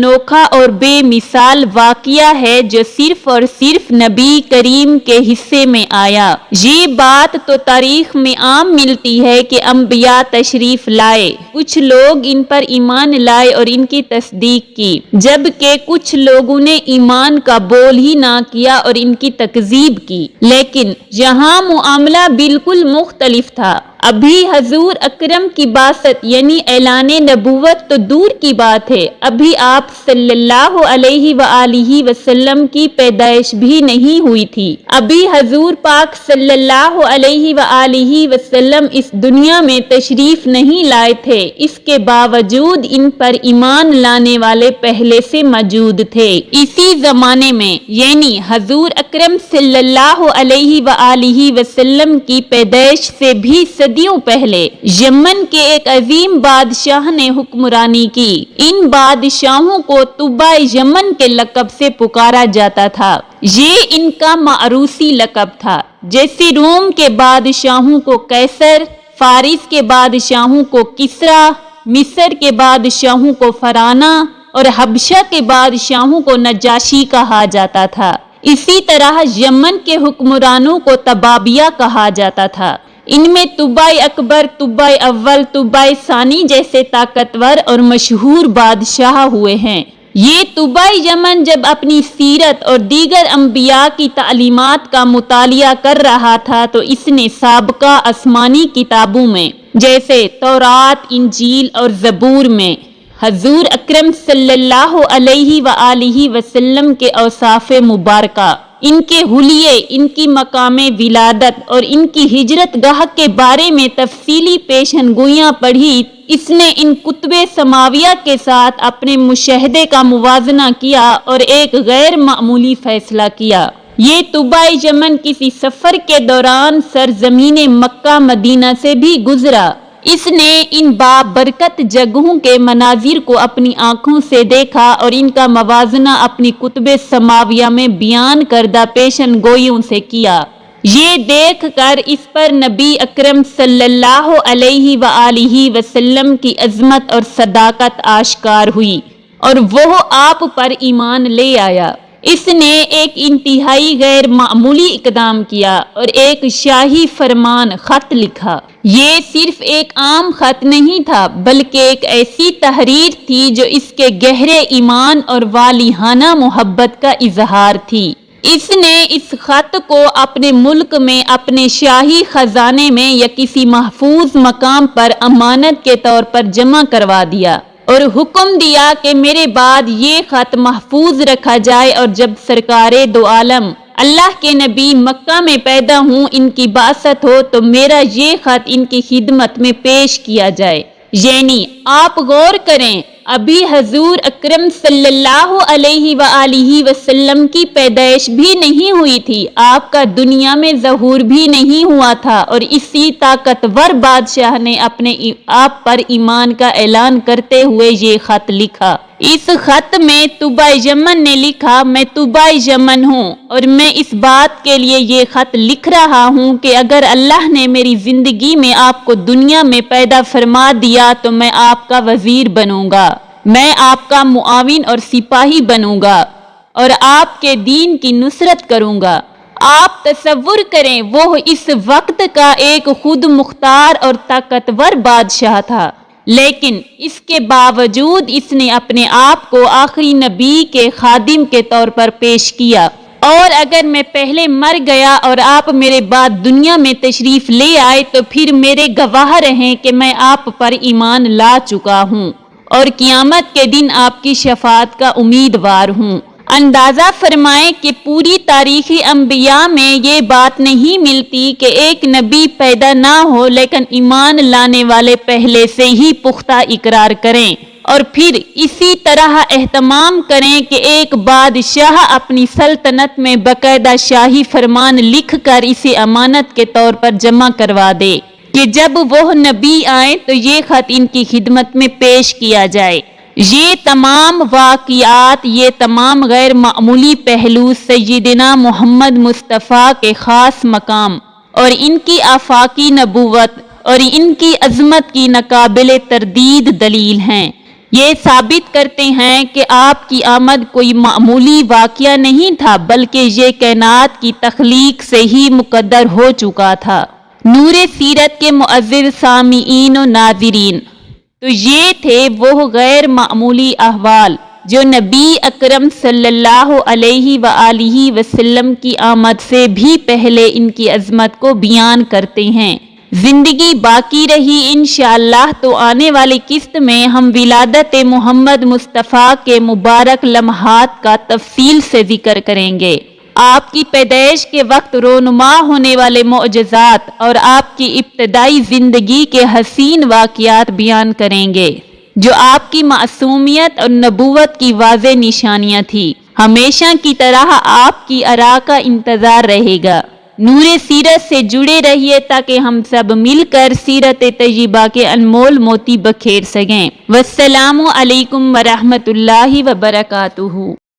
انوکھا اور بے مثال واقعہ ہے جو صرف اور صرف نبی کریم کے حصے میں آیا۔ یہ بات تو تاریخ میں عام ملتی ہے کہ انبیاء تشریف لائے، کچھ لوگ ان پر ایمان لائے اور ان کی تصدیق کی، جبکہ کچھ لوگوں نے ایمان کا بول ہی نہ کیا اور ان کی تکذیب کی۔ لیکن یہاں معاملہ بالکل مختلف تھا۔ ابھی حضور اکرم کی بعثت یعنی اعلان نبوت تو دور کی بات ہے، ابھی آپ صلی اللہ علیہ وآلہ وسلم کی پیدائش بھی نہیں ہوئی تھی، ابھی حضور پاک صلی اللہ علیہ وآلہ وسلم اس دنیا میں تشریف نہیں لائے تھے، اس کے باوجود ان پر ایمان لانے والے پہلے سے موجود تھے۔ اسی زمانے میں یعنی حضور اکرم صلی اللہ علیہ وآلہ وسلم کی پیدائش سے بھی صدیوں پہلے یمن کے ایک عظیم بادشاہ نے حکمرانی کی۔ ان بادشاہوں کو طبع یمن کے لقب سے پکارا جاتا تھا، یہ ان کا معروسی لقب تھا، جیسے روم کے بادشاہوں کو قیصر، فارس کے بادشاہوں کو کسریٰ، مصر کے بادشاہوں کو فرعونہ اور حبشہ کے بادشاہوں کو نجاشی کہا جاتا تھا۔ اسی طرح یمن کے حکمرانوں کو طبابیہ کہا جاتا تھا۔ ان میں طبع اکبر، طبع اول، طبع ثانی جیسے طاقتور اور مشہور بادشاہ ہوئے ہیں۔ یہ طبع یمن جب اپنی سیرت اور دیگر انبیاء کی تعلیمات کا مطالعہ کر رہا تھا تو اس نے سابقہ آسمانی کتابوں میں جیسے تورات، انجیل اور زبور میں حضور اکرم صلی اللہ علیہ وآلہ وسلم کے اوصاف مبارکہ، ان کے حلیے، ان کی مقام ولادت اور ان کی ہجرت گاہ کے بارے میں تفصیلی پیشن گوئیاں پڑھی۔ اس نے ان کتب سماویہ کے ساتھ اپنے مشاہدے کا موازنہ کیا اور ایک غیر معمولی فیصلہ کیا۔ یہ طبع یمن کسی سفر کے دوران سرزمین مکہ مدینہ سے بھی گزرا۔ اس نے ان بابرکت جگہوں کے مناظر کو اپنی آنکھوں سے دیکھا اور ان کا موازنہ اپنی کتب سماویہ میں بیان کردہ پیشن گوئیوں سے کیا۔ یہ دیکھ کر اس پر نبی اکرم صلی اللہ علیہ وآلہ وسلم کی عظمت اور صداقت آشکار ہوئی اور وہ آپ پر ایمان لے آیا۔ اس نے ایک انتہائی غیر معمولی اقدام کیا اور ایک شاہی فرمان خط لکھا۔ یہ صرف ایک عام خط نہیں تھا بلکہ ایک ایسی تحریر تھی جو اس کے گہرے ایمان اور والہانہ محبت کا اظہار تھی۔ اس نے اس خط کو اپنے ملک میں اپنے شاہی خزانے میں یا کسی محفوظ مقام پر امانت کے طور پر جمع کروا دیا اور حکم دیا کہ میرے بعد یہ خط محفوظ رکھا جائے اور جب سرکار دو عالم اللہ کے نبی مکہ میں پیدا ہوں، ان کی بعثت ہو تو میرا یہ خط ان کی خدمت میں پیش کیا جائے۔ یعنی آپ غور کریں، ابھی حضور اکرم صلی اللہ علیہ وآلہ وسلم کی پیدائش بھی نہیں ہوئی تھی، آپ کا دنیا میں ظہور بھی نہیں ہوا تھا اور اسی طاقتور بادشاہ نے اپنے آپ پر ایمان کا اعلان کرتے ہوئے یہ خط لکھا۔ اس خط میں طبع یمن نے لکھا، میں طبع یمن ہوں اور میں اس بات کے لیے یہ خط لکھ رہا ہوں کہ اگر اللہ نے میری زندگی میں آپ کو دنیا میں پیدا فرما دیا تو میں آپ کا وزیر بنوں گا، میں آپ کا معاون اور سپاہی بنوں گا اور آپ کے دین کی نصرت کروں گا۔ آپ تصور کریں، وہ اس وقت کا ایک خود مختار اور طاقتور بادشاہ تھا، لیکن اس کے باوجود اس نے اپنے آپ کو آخری نبی کے خادم کے طور پر پیش کیا۔ اور اگر میں پہلے مر گیا اور آپ میرے بعد دنیا میں تشریف لے آئے تو پھر میرے گواہ رہیں کہ میں آپ پر ایمان لا چکا ہوں اور قیامت کے دن آپ کی شفاعت کا امیدوار ہوں۔ اندازہ فرمائیں کہ پوری تاریخ انبیاء میں یہ بات نہیں ملتی کہ ایک نبی پیدا نہ ہو لیکن ایمان لانے والے پہلے سے ہی پختہ اقرار کریں اور پھر اسی طرح اہتمام کریں کہ ایک بادشاہ اپنی سلطنت میں باقاعدہ شاہی فرمان لکھ کر اسے امانت کے طور پر جمع کروا دے کہ جب وہ نبی آئیں تو یہ خط ان کی خدمت میں پیش کیا جائے۔ یہ تمام واقعات، یہ تمام غیر معمولی پہلو سیدنا محمد مصطفیٰ کے خاص مقام اور ان کی آفاقی نبوت اور ان کی عظمت کی ناقابل تردید دلیل ہیں۔ یہ ثابت کرتے ہیں کہ آپ کی آمد کوئی معمولی واقعہ نہیں تھا، بلکہ یہ کائنات کی تخلیق سے ہی مقدر ہو چکا تھا۔ نور سیرت کے معزز سامعین و ناظرین، تو یہ تھے وہ غیر معمولی احوال جو نبی اکرم صلی اللہ علیہ وآلہ وسلم کی آمد سے بھی پہلے ان کی عظمت کو بیان کرتے ہیں۔ زندگی باقی رہی انشاءاللہ تو آنے والی قسط میں ہم ولادت محمد مصطفیٰ کے مبارک لمحات کا تفصیل سے ذکر کریں گے، آپ کی پیدائش کے وقت رونما ہونے والے معجزات اور آپ کی ابتدائی زندگی کے حسین واقعات بیان کریں گے جو آپ کی معصومیت اور نبوت کی واضح نشانیاں تھیں۔ ہمیشہ کی طرح آپ کی آراء کا انتظار رہے گا۔ نور سیرت سے جڑے رہیے تاکہ ہم سب مل کر سیرت طیبہ کے انمول موتی بکھیر سکیں۔ والسلام علیکم ورحمۃ اللہ وبرکاتہ۔